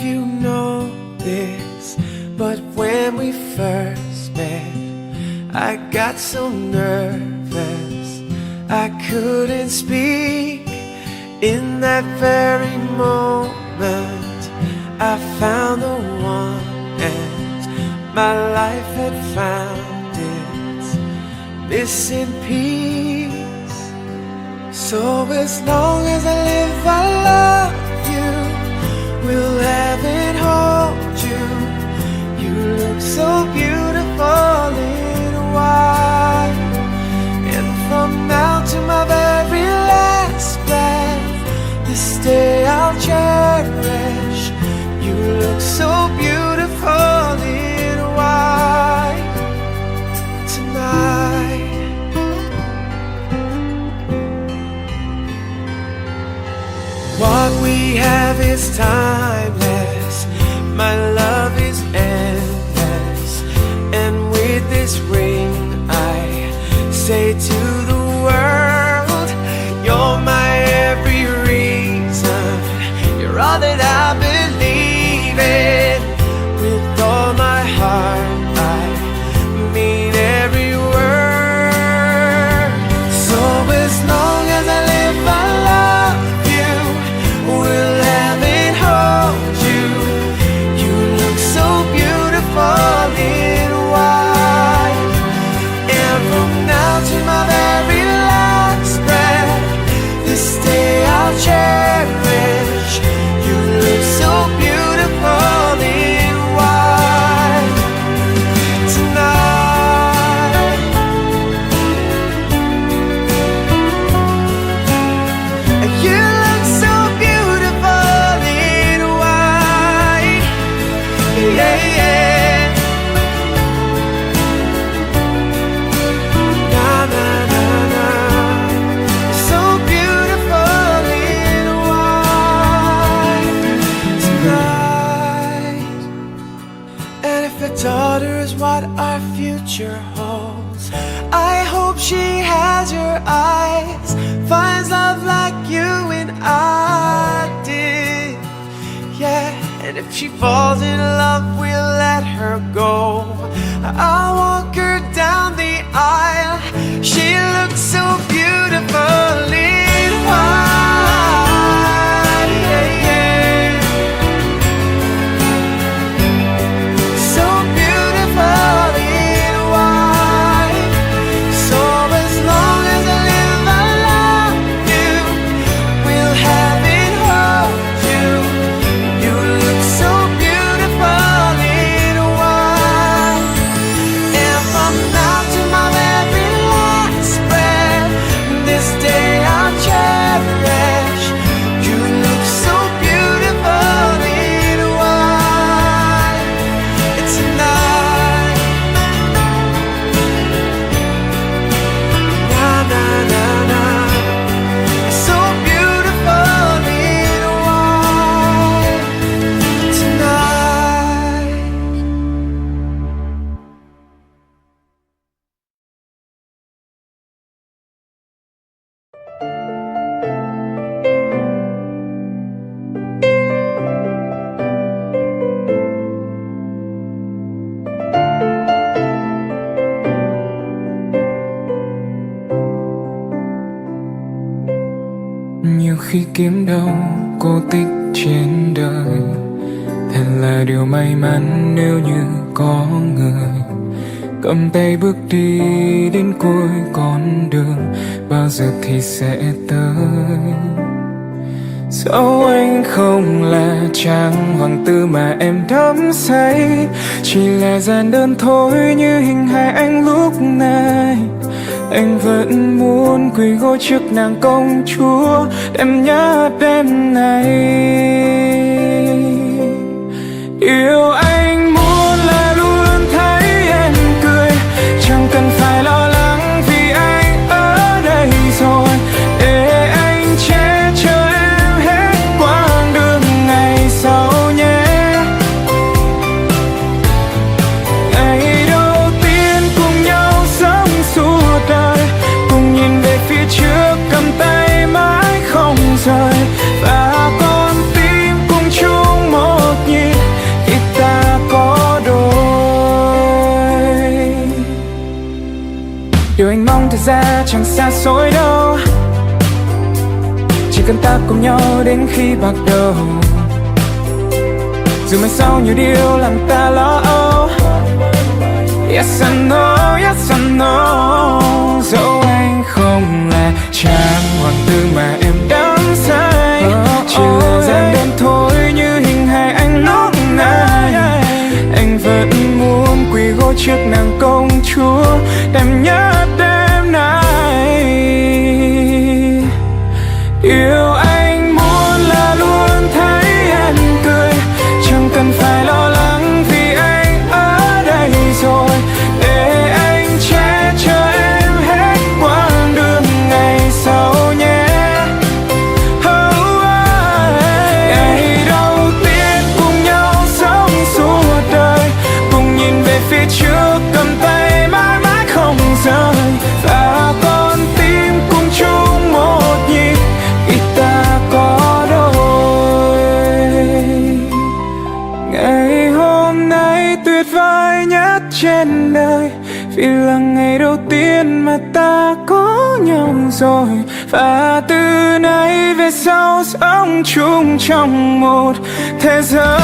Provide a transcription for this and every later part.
you know this, but when we first met, I got so nervous I couldn't speak. In that very moment I found the one, and my life had found its missing piece. So as long as I live, I love you, will have and hold you. You look so beautiful in white, and from now to my very last breath, this day I'll cherish. You look so beautiful in white tonight. What we have is timeless, my love is endless, and with this ring I say to the world, you're my every reason, you're all that I believe in. With all my heart I mean every word. So as long as I live, I love you, will have and hold you. You look so beautiful in white, and from now to my very last breath, this day I'll cherish. You look so beautiful in white tonight. And you look so beautiful in white, yeah, yeah. Na na na na, so beautiful in white tonight. And if a daughter is what our future holds, I hope she has your eyes, finds love like you and I did, yeah. And if she falls in love, we'll let her go. I'll walk her down the aisle. She looks so beautiful in white, yeah, yeah. So beautiful in white. So as long as I live, I love you, will have and hold you. You look so beautiful in white, and from now to my very last breath, this day I'll cherish. You look so beautiful in white tonight. Na na na na, so beautiful in white tonight. Nhiều khi kiếm đâu cô tích trên đời, thật là điều may mắn nếu như có người cầm tay bước đi đến cuối con đường, bao giờ thì sẽ tới. Dẫu anh không là chàng hoàng tử mà em đắm say, chỉ là giản đơn thôi như hình hài anh lúc này. Anh vẫn muốn quỳ gối trước nàng công chúa em nhớ đêm này. Điều anh muốn là luôn thấy em cười, chẳng cần phải lo lắng vì anh ở đây rồi, để anh che chở em hết quãng đường ngày sau nhé. Ngày đầu tiên cùng nhau sống suốt đời, cùng nhìn về phía trước cầm tay mãi không rời, và con tim cùng chung ra chẳng xa xôi đâu, chỉ cần ta cùng nhau đến khi bạc đầu. Dù mai sau nhiều điều làm ta lo âu. Yes I know, yes I know. Dẫu anh không là chàng hoàng tử mà em đắm say, chỉ là gian đơn thôi như hình hài anh lúc này. Anh vẫn muốn quỳ gối trước nàng công chúa đẹp nhất đêm nay. Yêu anh muốn là luôn thấy em cười, chẳng cần phải lo lắng vì anh ở đây rồi, để anh che chở em hết quãng đường ngày sau nhé. Ngày đầu tiên cùng nhau sống suốt đời, cùng nhìn về phía trước cầm tay mãi mãi không rời, và con tim cùng chung một nhịp khi ta có đôi. Ngày hôm nay tuyệt vời nhất trên đời, vì là ngày đầu tiên mà ta có nhau rồi, và từ nay về sau sống chung trong một thế giới.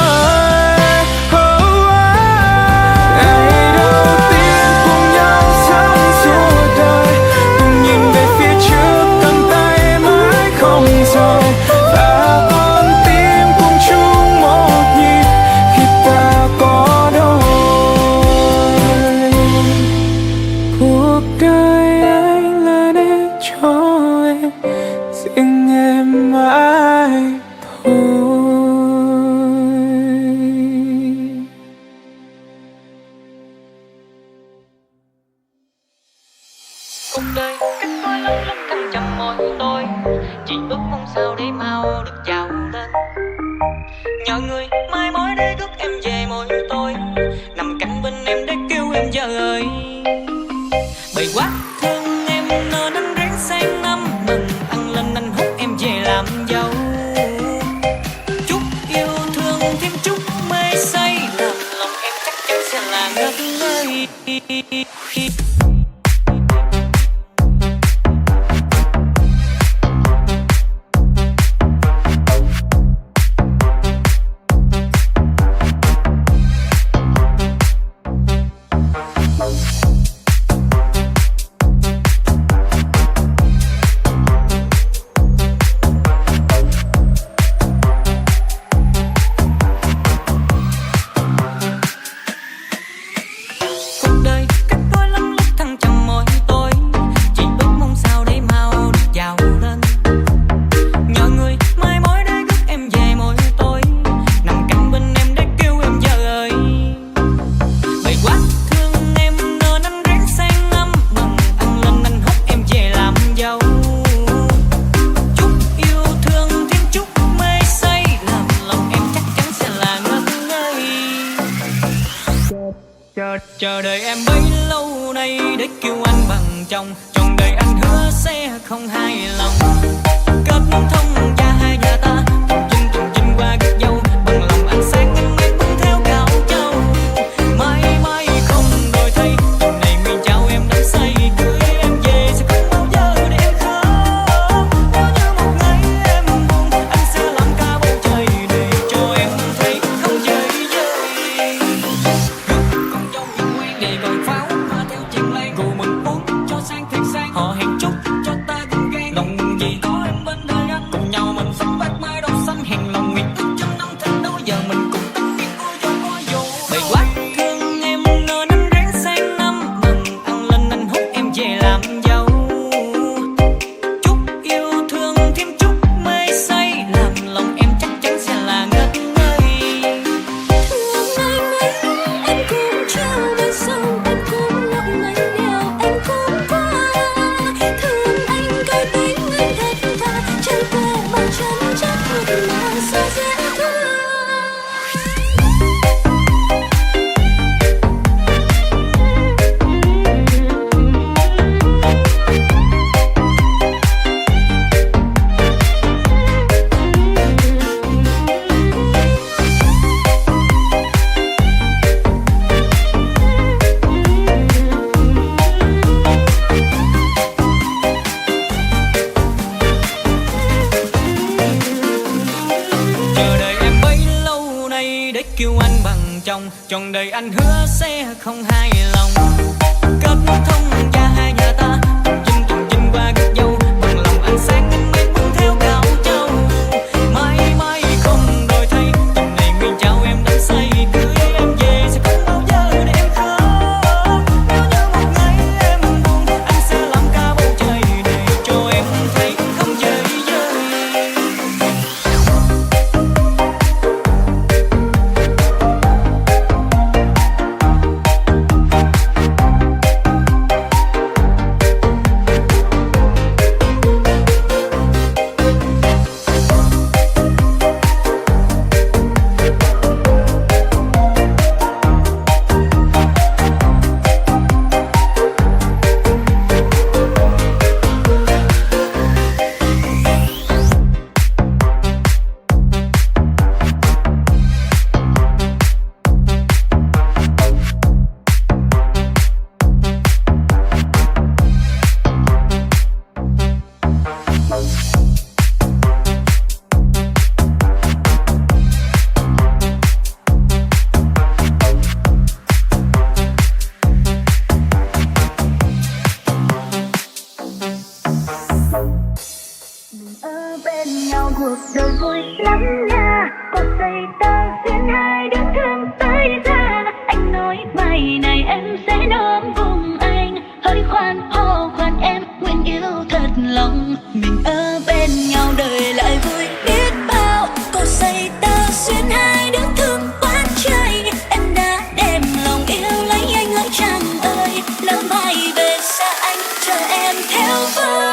Ngày đầu tiên cùng nhau sống suốt đời, cùng nhìn về phía trước cầm tay mãi không rời, và con tim cùng chung một nhịp khi ta có đôi. Cuộc đời anh là để cho em, riêng em mãi thôi. Cuộc đời cách tôi lắm lúc thăng trầm môi tôi, chỉ ước mong sao để mau được giàu lên. Nhờ người mai mối để rước em về môi tôi, nằm cạnh bên em để kêu em giờ ơi. Bởi quá thương em nên anh ráng sang năm mừng, ăn lên anh hút em về làm dâu. Chút yêu thương thêm chút mê say, làm lòng em chắc chắn sẽ là ngất ngây. Chờ đợi em bấy lâu nay để kêu anh bằng chồng, trọn đời anh hứa sẽ không hài lòng. Kết thông cha hai nhà ta, từng chinh qua gác dâu, bằng lòng anh sáng anh em cũng theo cao châu. Mãi mãi không đổi thay, tuần này nguyện chào em đắm say, cưới em về sẽ không bao giờ để em khóc. Nếu như một ngày em buồn, anh sẽ làm cả bầu trời để cho em thấy không chơi vơi. Con dâu hiền quen để gọi pháo mà theo chuyện lây, cô mừng uống cho sang thiệt sang, họ hẹn chúc cho ta cùng ghen. Lòng gì có em bên đời anh, cùng nhau để kêu anh bằng chồng. Trọn đời anh hứa sẽ không hài lòng. Kết thông gia hai nhà ta tuần chinh qua gật dâu. Bằng lòng anh sáng anh mây buông theo gạo châu. Mãi mãi không đổi thay, tình này nguyện trao em đắm say. Cưới em về sẽ không bao giờ để em khóc. Nếu như một ngày em buồn, anh sẽ làm cả bầu trời để cho em thấy không chơi vơi. Ở bên nhau cuộc đời vui lắm nha, cuộc đời ta duyên hai đứa thương tới ra. Anh nói mai này em sẽ đón cùng anh, hơi khoan hô khoan em nguyện yêu thật lòng. Mình ở bên nhau đời lại vui biết bao, cuộc đời ta duyên hai đứa thương quá trời. Em đã đem lòng yêu lấy anh hỡi chàng ơi, lỡ mai về xa anh chờ em theo với.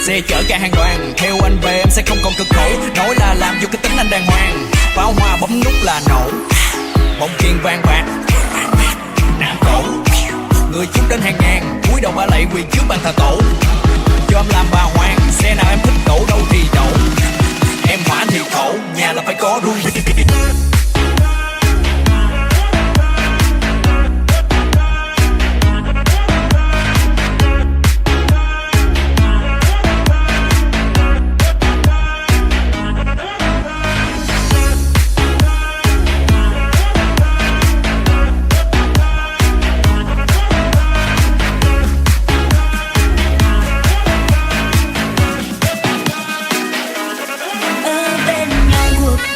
Xe chở cả hàng đoàn, theo anh về em sẽ không còn cực khổ. Nói là làm vô cái tính anh đàng hoàng, pháo hoa bấm nút là nổ. Bông kiên vang bạc, nam cổ, người chút đến hàng ngàn, cúi đầu ba lạy quỳ trước bàn thờ tổ. Cho em làm bà hoàng, xe nào em thích đổ đâu thì đổ. Em hỏa thì khổ, nhà là phải có đuôi.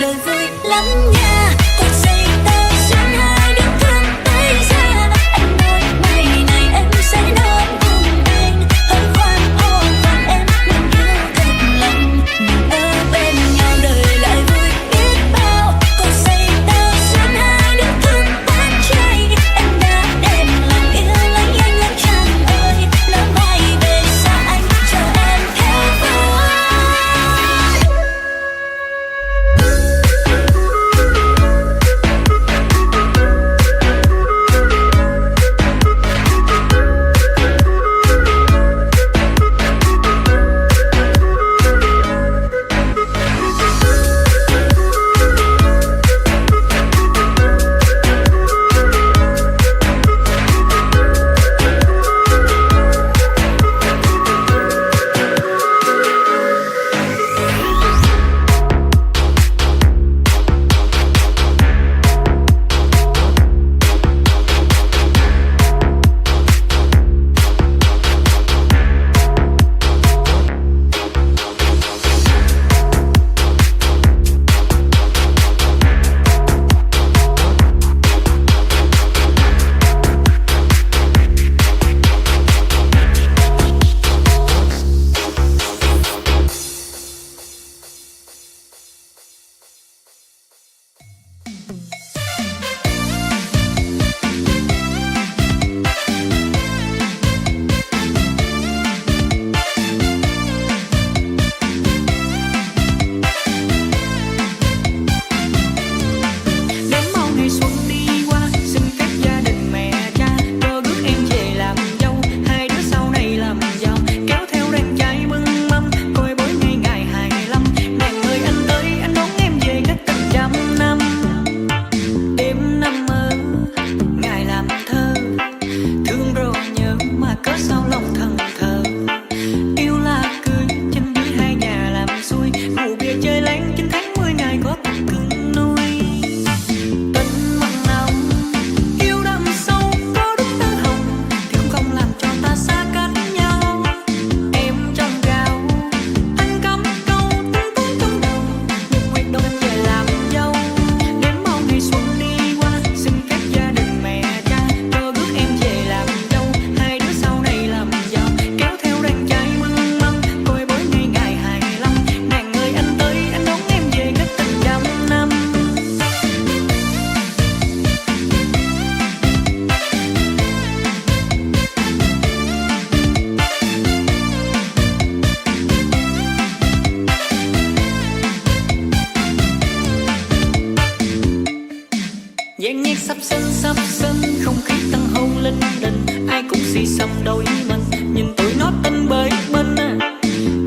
đời vui lắm nha. Cuộc xây tơ duyên hai đứa thương tới già. Anh nói ngày này em sẽ đón cùng anh. Hân hoan hôn còn em mình yêu thật lòng. Mình ở bên nhau đời lại vui biết bao. Cuộc xây tơ duyên hai đứa thương tan chảy. Em đã đem lòng yêu lấy anh lắm chàng ơi. Lỡ mai về xa anh chờ em theo vui. Đến bao ngày xuân đi qua, xin phép gia đình mẹ cha cho rước em về làm dâu. Hai đứa sau này làm giàu, kéo theo đàn trai bưng mâm, coi bối ngày ngày 25. Nàng ơi anh tới, anh đón em về cách tình trăm năm. Đêm năm mơ, ngày làm thơ, thương rồi nhớ mà cớ sao lòng thần thờ. Yêu là cưới, trên dưới hai nhà làm xuôi, rượu bia chơi lén 9 tháng 10 ngày có tình cưng nuôi. Tình mặn nồng, yêu đậm sâu, có đúng tơ hồng thì cũng không làm cho ta xa cách nhau. Em trồng rau, anh cắm câu tính toán trong đầu, nhưng quyết định về làm dâu. Đến bao ngày xuân đi qua, xin phép gia đình mẹ cha cho rước em về làm dâu. Hai đứa sau này làm giàu, kéo theo đàn trai bưng mâm, coi bối ngày ngày 25. Nàng ơi anh tới, anh đón em về cách tình trăm năm. Dàn nhạc sắp sân, không khí tăng hôn linh đình, ai cũng xì xầm đôi mình, nhìn tụi nó tinh bới bên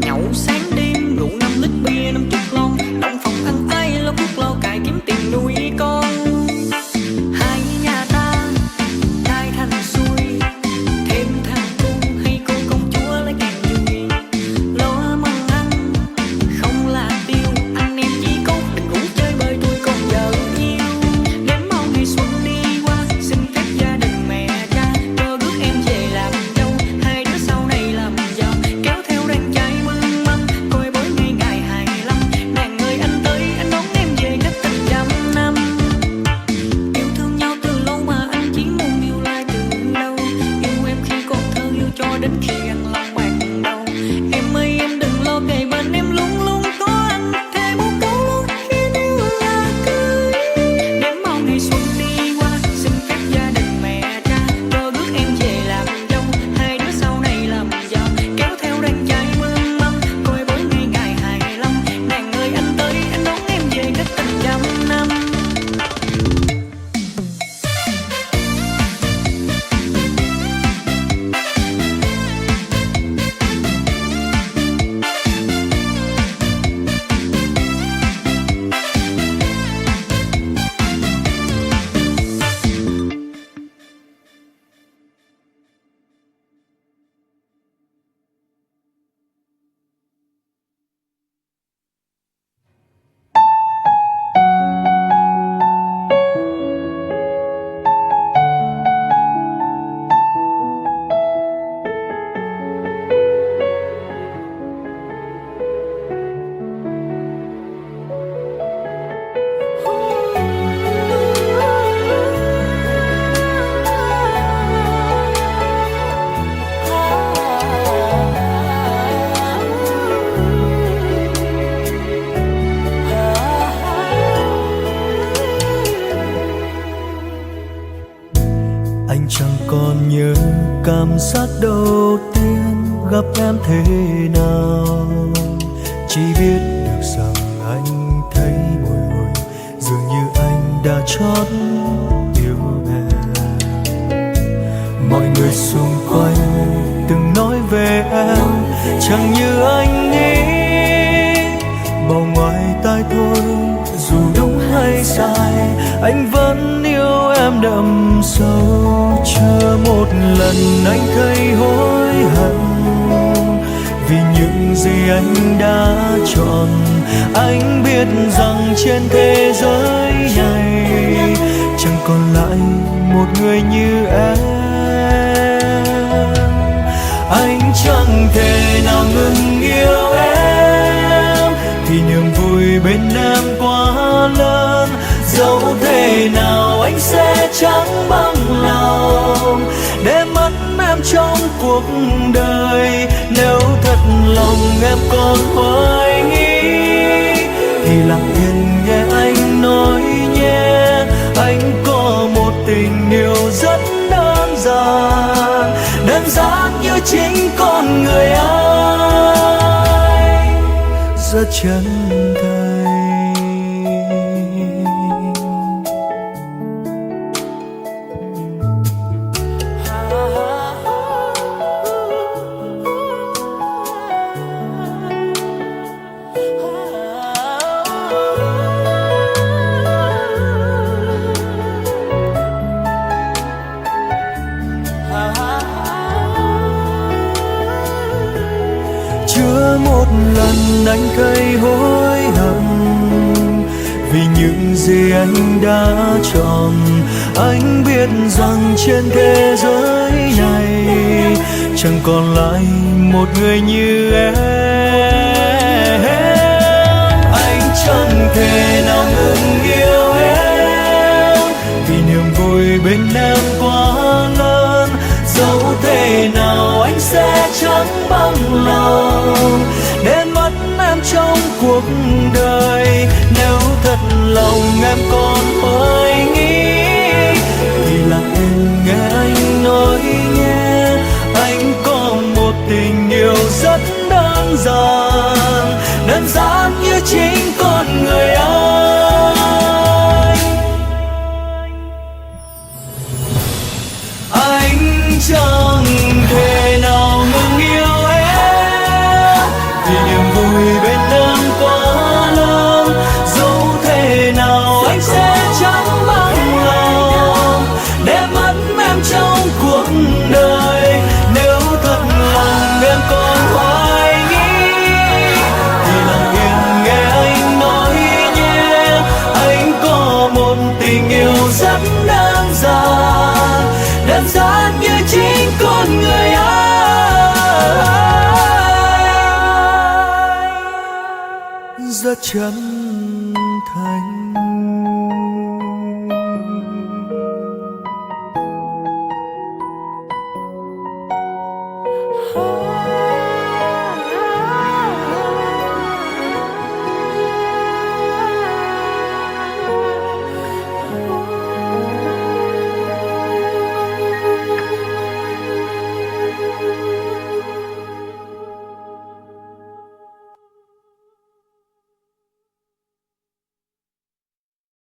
nhậu sáng đêm, rượu 5 lít bia 50 lon, động phòng ăn ai lo cuốc lo cài kiếm tiền nuôi con. Hai nhà ta trai thành xuôi, thêm thằng cu hay cô công chúa lấy càng vui. Lo mừng ăn không là tiêu, anh em chỉ cốt đừng ngủ chơi bời tôi còn vợ yêu. Đến bao ngày xuân đi qua, cảm giác đầu tiên gặp em thế nào, chỉ biết được rằng anh thấy bồi hồi, dường như anh đã chót yêu em. Mọi người xung quanh từng nói về em chẳng như anh nghĩ, bao ngoài tai thôi. Dù đúng hay sai anh vẫn yêu em đậm sâu. Chưa một lần anh thấy hối hận vì những gì anh đã chọn. Anh biết rằng trên thế giới này chẳng còn lại một người như em. Anh chẳng thể nào ngừng yêu em vì niềm vui bên em quá lớn. Dẫu thế nào anh sẽ chẳng bằng lòng để mất em trong cuộc đời. Nếu thật lòng em còn hoài nghi thì lặng yên nghe anh nói nhé. Anh có một tình yêu rất đơn giản, đơn giản như chính con người anh, rất chân thành. Chưa một lần anh thấy hối hận vì những gì anh đã chọn. Anh biết rằng trên thế giới này chẳng còn lại một người như em. Anh chẳng thể nào ngừng yêu em vì niềm vui bên em quá lớn. Dẫu thế nào anh sẽ chẳng bằng lòng để mất em trong cuộc đời. Nếu thật lòng em còn hoài nghi thì lặng im nghe anh nói nhé. Anh có một tình yêu rất đơn giản, đơn giản như chính con người anh. Anh chẳng thể nào ngừng yêu em vì niềm vui bên em quá lớn. Dẫu thế nào anh sẽ chẳng bằng lòng để mất em trong cuộc đời. Nếu thật lòng em còn hoài nghi thì lặng yên nghe anh nói nhé. Anh có một tình yêu rất đơn giản, đơn giản như chính con người anh, rất chân thành.